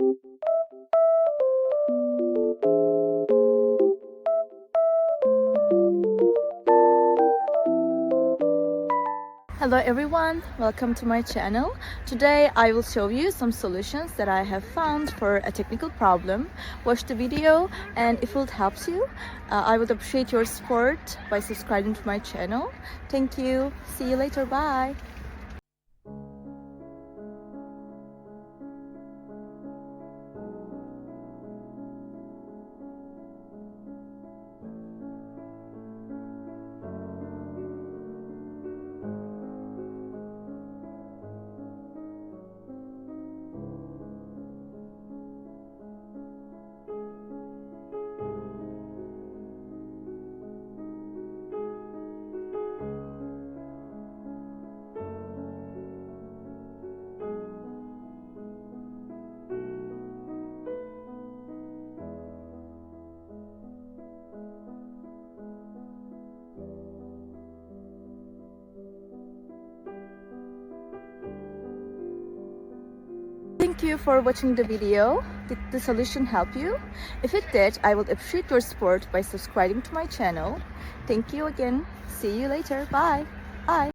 Hello everyone, welcome to my channel. Today I will show you some solutions that I have found for a technical problem. Watch the video, and if it helps you, I would appreciate your support by subscribing to my channel. Thank you. See you later. Bye. Thank you for watching the video. Did the solution help you? If it did, I would appreciate your support by subscribing to my channel. Thank you again. See you later. Bye. Bye.